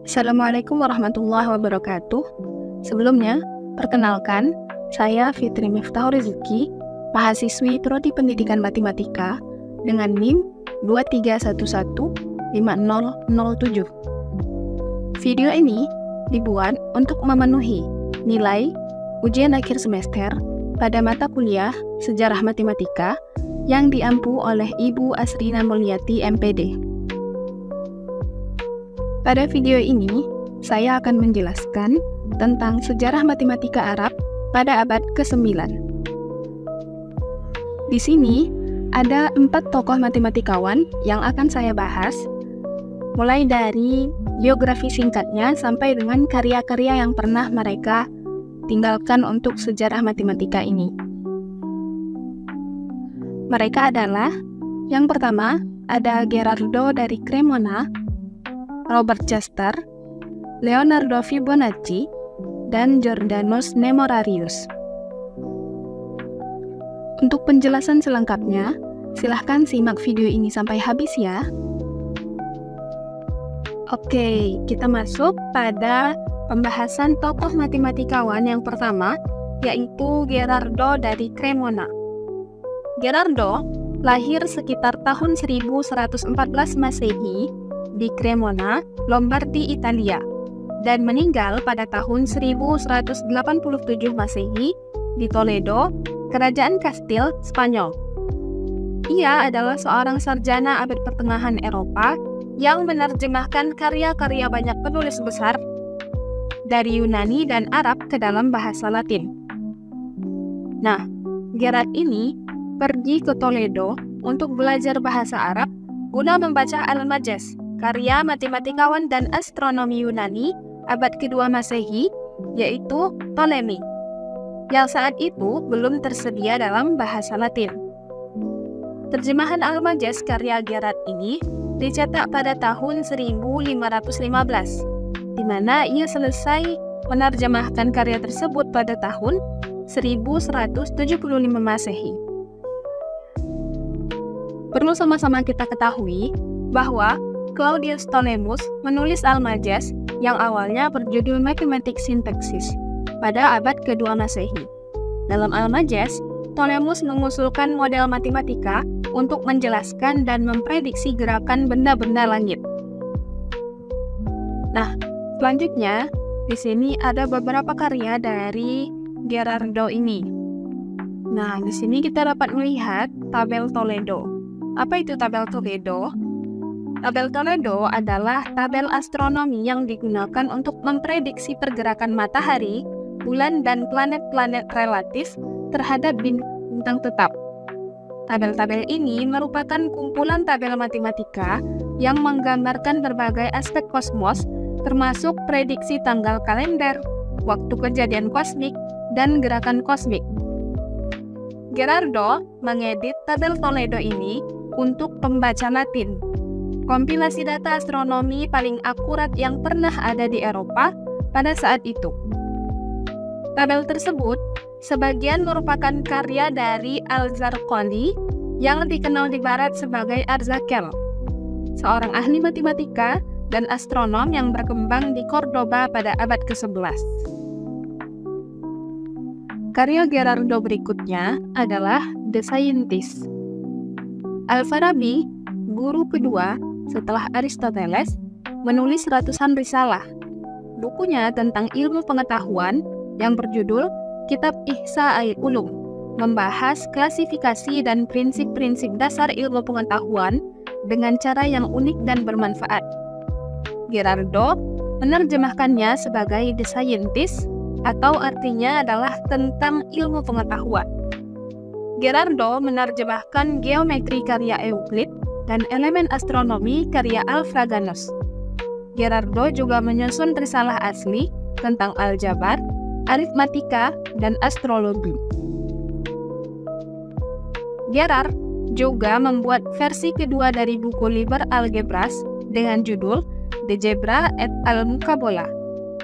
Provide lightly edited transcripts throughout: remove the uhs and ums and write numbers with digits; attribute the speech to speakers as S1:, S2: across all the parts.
S1: Assalamualaikum warahmatullahi wabarakatuh. Sebelumnya, perkenalkan, saya Fitri Miftahul Rizki, mahasiswi Prodi Pendidikan Matematika dengan NIM 23115007. Video ini dibuat untuk memenuhi nilai ujian akhir semester pada mata kuliah Sejarah Matematika yang diampu oleh Ibu Asrina Mulyati MPD. Pada video ini, saya akan menjelaskan tentang sejarah matematika Arab pada abad ke-9. Di sini, ada 4 tokoh matematikawan yang akan saya bahas, mulai dari biografi singkatnya sampai dengan karya-karya yang pernah mereka tinggalkan untuk sejarah matematika ini. Mereka adalah, yang pertama, ada Gherardo dari Cremona, Robert Chester, Leonardo Fibonacci, dan Jordanus Nemorarius. Untuk penjelasan selengkapnya, silahkan simak video ini sampai habis ya. Oke, kita masuk pada pembahasan tokoh matematikawan yang pertama, yaitu Gherardo dari Cremona. Gherardo lahir sekitar tahun 1114 Masehi di Cremona, Lombardi, Italia, dan meninggal pada tahun 1187 Masehi di Toledo, Kerajaan Kastil, Spanyol. Ia adalah seorang sarjana abad pertengahan Eropa yang menerjemahkan karya-karya banyak penulis besar dari Yunani dan Arab ke dalam bahasa Latin. Nah, Gerard ini pergi ke Toledo untuk belajar bahasa Arab guna membaca Almagest, karya matematikawan dan astronomi Yunani abad kedua Masehi, yaitu Ptolemy, yang saat itu belum tersedia dalam bahasa Latin. Terjemahan Almagest karya Gerard ini dicetak pada tahun 1515, di mana ia selesai menerjemahkan karya tersebut pada tahun 1175 Masehi. Perlu sama-sama kita ketahui bahwa Claudius Ptolemus menulis Almagest yang awalnya berjudul Mathematics Syntaxis pada abad kedua Masehi. Dalam Almagest, Ptolemus mengusulkan model matematika untuk menjelaskan dan memprediksi gerakan benda-benda langit. Nah, selanjutnya di sini ada beberapa karya dari Gherardo ini. Nah, di sini kita dapat melihat tabel Toledo. Apa itu tabel Toledo? Tabel Toledo adalah tabel astronomi yang digunakan untuk memprediksi pergerakan matahari, bulan, dan planet-planet relatif terhadap bintang tetap. Tabel-tabel ini merupakan kumpulan tabel matematika yang menggambarkan berbagai aspek kosmos, termasuk prediksi tanggal kalender, waktu kejadian kosmik, dan gerakan kosmik. Gherardo mengedit tabel Toledo ini untuk pembaca Latin. Kompilasi data astronomi paling akurat yang pernah ada di Eropa pada saat itu. Tabel tersebut sebagian merupakan karya dari Al-Zarqali yang dikenal di barat sebagai Arzakel, seorang ahli matematika dan astronom yang berkembang di Cordoba pada abad ke-11. Karya Gherardo berikutnya adalah The Scientist. Al-Farabi, guru kedua setelah Aristoteles, menulis ratusan risalah. Bukunya tentang ilmu pengetahuan yang berjudul Kitab Ihsa'il Ulum membahas klasifikasi dan prinsip-prinsip dasar ilmu pengetahuan dengan cara yang unik dan bermanfaat. Gherardo menerjemahkannya sebagai The Scientist, atau artinya adalah tentang ilmu pengetahuan. Gherardo menerjemahkan geometri karya Euclid dan elemen astronomi karya Alfraganus. Gherardo juga menyusun risalah asli tentang aljabar, aritmatika, dan astrologi. Gerard juga membuat versi kedua dari buku Liber Algebras dengan judul De Gebra et al-Mukabola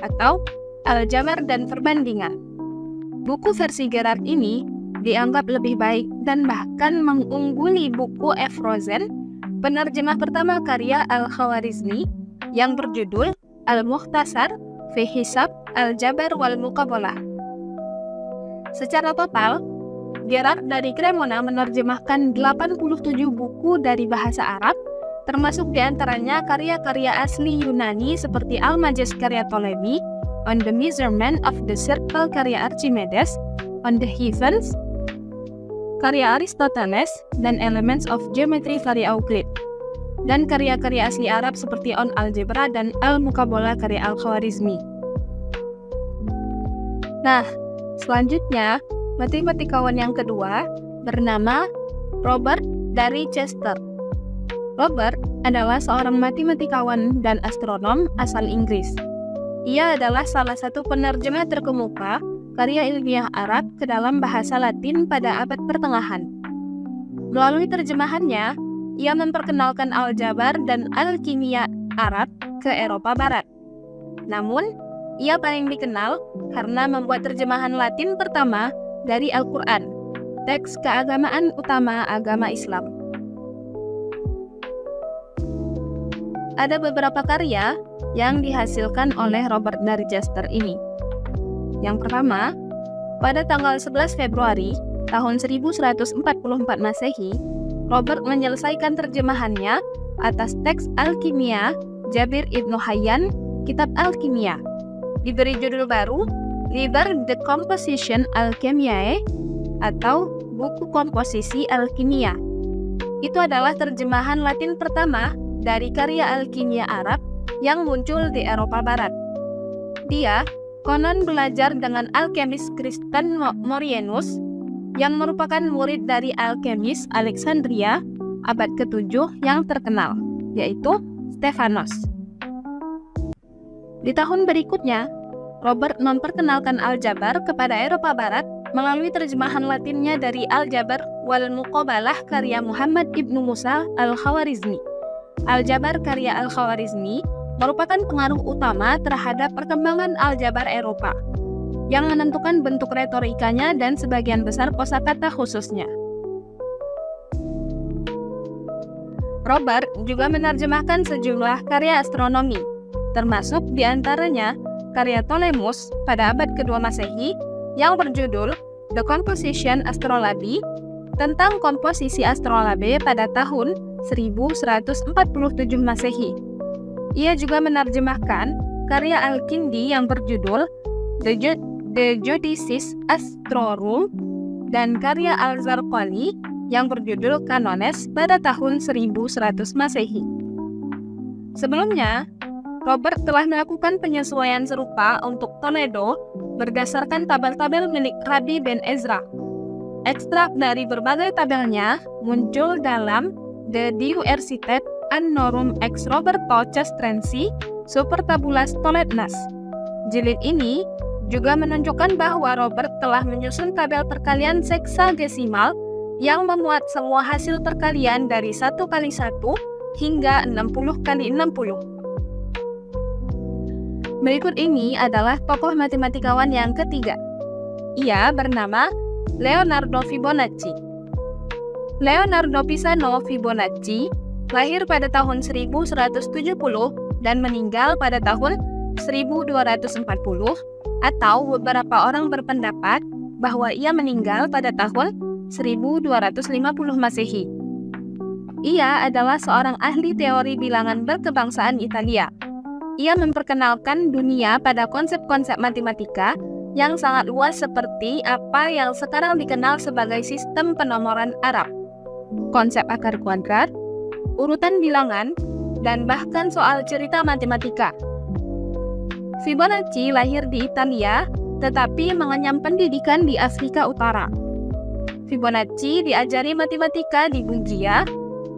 S1: atau Aljabar dan Perbandingan. Buku versi Gerard ini dianggap lebih baik dan bahkan mengungguli buku F. Rosen, penerjemah pertama karya Al-Khwarizmi yang berjudul Al-Mukhtasar fi Hisab Al-Jabar wal Muqabalah. Secara total, Gerard dari Cremona menerjemahkan 87 buku dari bahasa Arab, termasuk diantaranya karya-karya asli Yunani seperti Al-Majaz karya Ptolemy, On the Measurement of the Circle karya Archimedes, On the Heavens karya Aristoteles, dan Elements of Geometry karya Euclid, dan karya-karya asli Arab seperti On Algebra dan Al-Muqabalah karya Al-Khwarizmi. Nah, selanjutnya, matematikawan yang kedua bernama Robert dari Chester. Robert adalah seorang matematikawan dan astronom asal Inggris. Ia adalah salah satu penerjemah terkemuka karya ilmiah Arab ke dalam bahasa Latin pada abad pertengahan. Melalui terjemahannya, ia memperkenalkan aljabar dan alkimia Arab ke Eropa Barat. Namun, ia paling dikenal karena membuat terjemahan Latin pertama dari Al-Quran, teks keagamaan utama agama Islam. Ada beberapa karya yang dihasilkan oleh Robert dari Chester ini. Yang pertama, pada tanggal 11 Februari tahun 1144 Masehi, Robert menyelesaikan terjemahannya atas teks Alkimia Jabir Ibnu Hayyan, Kitab Alkimia. Diberi judul baru, Liber de Composition Alchemiae, atau Buku Komposisi Alkimia. Itu adalah terjemahan Latin pertama dari karya alkimia Arab yang muncul di Eropa Barat. Dia konon belajar dengan alkemis Kristen Morienus yang merupakan murid dari alkemis Alexandria abad ke-7 yang terkenal, yaitu Stefanos. Di tahun berikutnya, Robert memperkenalkan aljabar kepada Eropa Barat melalui terjemahan Latinnya dari Al-Jabar wal Muqabalah karya Muhammad ibnu Musa Al-Khwarizmi. Aljabar karya Al-Khwarizmi merupakan pengaruh utama terhadap perkembangan aljabar Eropa, yang menentukan bentuk retorikanya dan sebagian besar kosakata khususnya. Robert juga menerjemahkan sejumlah karya astronomi, termasuk diantaranya karya Ptolemus pada abad kedua Masehi yang berjudul The Composition Astrolabe, tentang komposisi astrolabe pada tahun 1147 Masehi. Ia juga menerjemahkan karya Al-Kindi yang berjudul The Judicis Astrorum dan karya Al-Zarqali yang berjudul Canones pada tahun 1100 Masehi. Sebelumnya, Robert telah melakukan penyesuaian serupa untuk Toledo berdasarkan tabel-tabel milik Rabbi Ben Ezra. Ekstrak dari berbagai tabelnya muncul dalam The Diuercitet Annorum ex Roberto Castrensi Super Tabulas Tolednas. Jilid ini juga menunjukkan bahwa Robert telah menyusun tabel perkalian seksagesimal yang memuat semua hasil perkalian dari 1 kali 1 hingga 60 kali 60. Berikut ini adalah tokoh matematikawan yang ketiga. Ia bernama Leonardo Fibonacci. Leonardo Pisano Fibonacci lahir pada tahun 1170 dan meninggal pada tahun 1240, atau beberapa orang berpendapat bahwa ia meninggal pada tahun 1250 Masehi. Ia adalah seorang ahli teori bilangan berkebangsaan Italia. Ia memperkenalkan dunia pada konsep-konsep matematika yang sangat luas seperti apa yang sekarang dikenal sebagai sistem penomoran Arab, konsep akar kuadrat, urutan bilangan, dan bahkan soal cerita matematika. Fibonacci lahir di Italia, tetapi mengenyam pendidikan di Afrika Utara. Fibonacci diajari matematika di Belgia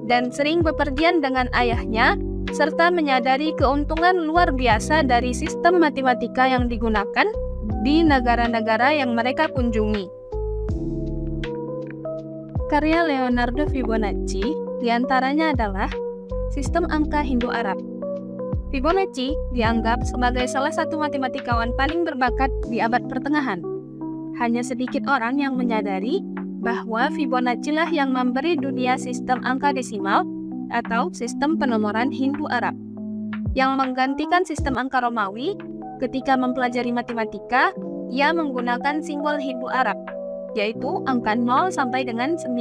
S1: dan sering bepergian dengan ayahnya, serta menyadari keuntungan luar biasa dari sistem matematika yang digunakan di negara-negara yang mereka kunjungi. Karya Leonardo Fibonacci diantaranya adalah sistem angka Hindu-Arab. Fibonacci dianggap sebagai salah satu matematikawan paling berbakat di abad pertengahan. Hanya sedikit orang yang menyadari bahwa Fibonacci lah yang memberi dunia sistem angka desimal atau sistem penomoran Hindu-Arab. yang menggantikan sistem angka Romawi. Ketika mempelajari matematika, ia menggunakan simbol Hindu Arab, yaitu angka 0 sampai dengan 9,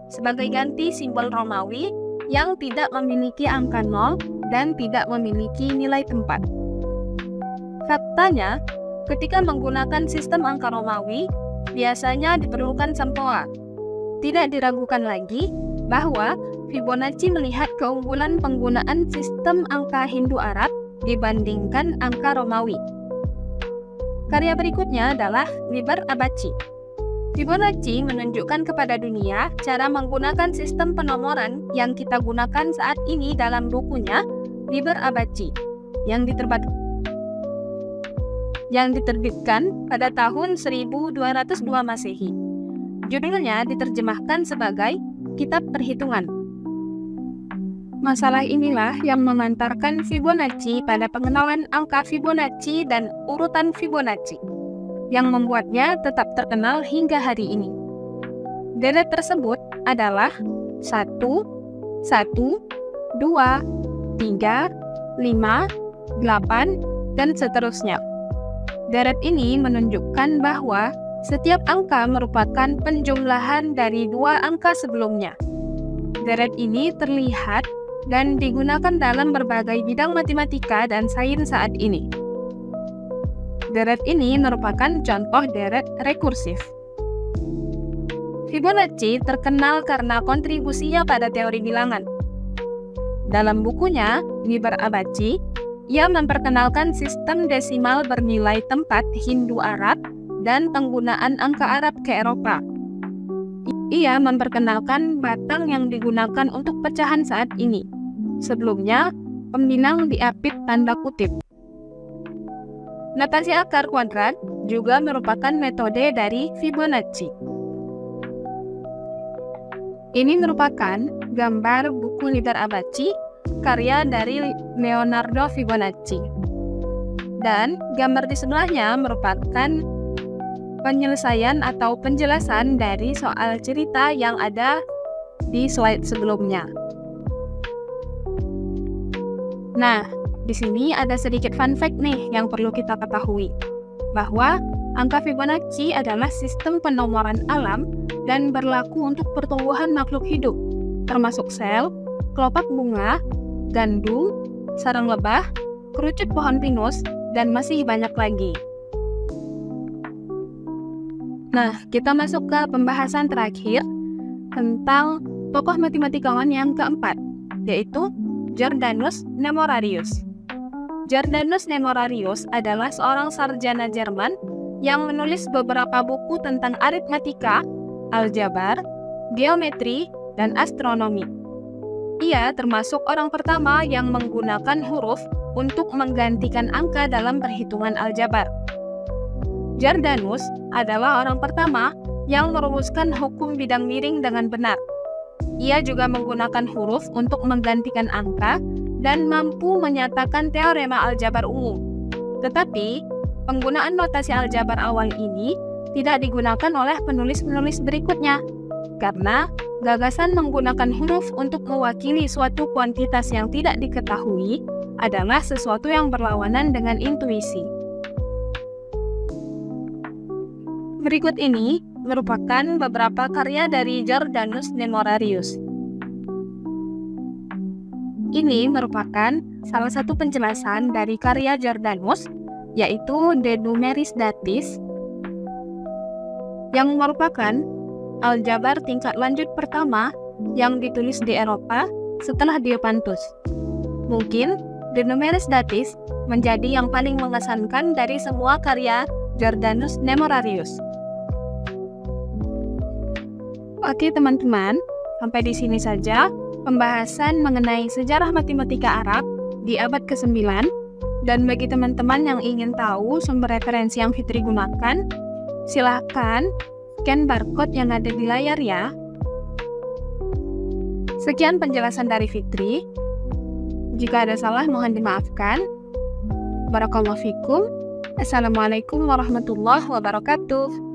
S1: sebagai ganti simbol Romawi yang tidak memiliki angka 0 dan tidak memiliki nilai tempat. Faktanya, ketika menggunakan sistem angka Romawi, biasanya diperlukan sempoa. Tidak diragukan lagi bahwa Fibonacci melihat keunggulan penggunaan sistem angka Hindu Arab dibandingkan angka Romawi. Karya berikutnya adalah Liber Abaci. Fibonacci menunjukkan kepada dunia cara menggunakan sistem penomoran yang kita gunakan saat ini dalam bukunya Liber Abaci yang diterbitkan pada tahun 1202 Masehi. Judulnya diterjemahkan sebagai Kitab Perhitungan. Masalah inilah yang mengantarkan Fibonacci pada pengenalan angka Fibonacci dan urutan Fibonacci, yang membuatnya tetap terkenal hingga hari ini. Deret tersebut adalah 1, 1, 2, 3, 5, 8, dan seterusnya. Deret ini menunjukkan bahwa setiap angka merupakan penjumlahan dari dua angka sebelumnya. Deret ini terlihat dan digunakan dalam berbagai bidang matematika dan sains saat ini. Deret ini merupakan contoh deret rekursif. Fibonacci terkenal karena kontribusinya pada teori bilangan. Dalam bukunya, Liber Abaci, ia memperkenalkan sistem desimal bernilai tempat Hindu Arab dan penggunaan angka Arab ke Eropa. Ia memperkenalkan batang yang digunakan untuk pecahan saat ini. Sebelumnya, pembilang diapit tanda kutip. Notasi akar kuadrat juga merupakan metode dari Fibonacci. Ini merupakan gambar buku Liber Abaci, karya dari Leonardo Fibonacci. Dan gambar di sebelahnya merupakan penyelesaian atau penjelasan dari soal cerita yang ada di slide sebelumnya. Nah, di sini ada sedikit fun fact nih yang perlu kita ketahui, bahwa angka Fibonacci adalah sistem penomoran alam dan berlaku untuk pertumbuhan makhluk hidup, termasuk sel, kelopak bunga, gandum, sarang lebah, kerucut pohon pinus, dan masih banyak lagi. Nah, kita masuk ke pembahasan terakhir tentang tokoh matematikawan yang keempat, yaitu Jordanus Nemorarius. Jordanus Nemorarius adalah seorang sarjana Jerman yang menulis beberapa buku tentang aritmatika, aljabar, geometri, dan astronomi. Ia termasuk orang pertama yang menggunakan huruf untuk menggantikan angka dalam perhitungan aljabar. Jordanus adalah orang pertama yang merumuskan hukum bidang miring dengan benar. Ia juga menggunakan huruf untuk menggantikan angka dan mampu menyatakan teorema aljabar umum. Tetapi, penggunaan notasi aljabar awal ini tidak digunakan oleh penulis-penulis berikutnya, karena gagasan menggunakan huruf untuk mewakili suatu kuantitas yang tidak diketahui adalah sesuatu yang berlawanan dengan intuisi. Berikut ini merupakan beberapa karya dari Jordanus Nemorarius. Ini merupakan salah satu penjelasan dari karya Jordanus, yaitu De Numeris Datis, yang merupakan aljabar tingkat lanjut pertama yang ditulis di Eropa setelah Diopantus. Mungkin De Numeris Datis menjadi yang paling mengesankan dari semua karya Jordanus Nemorarius. Oke teman-teman, sampai di sini saja pembahasan mengenai sejarah matematika Arab di abad ke-9. Dan bagi teman-teman yang ingin tahu sumber referensi yang Fitri gunakan, silahkan scan barcode yang ada di layar ya. Sekian penjelasan dari Fitri. Jika ada salah mohon dimaafkan. Barakallahu fikum. Assalamualaikum warahmatullahi wabarakatuh.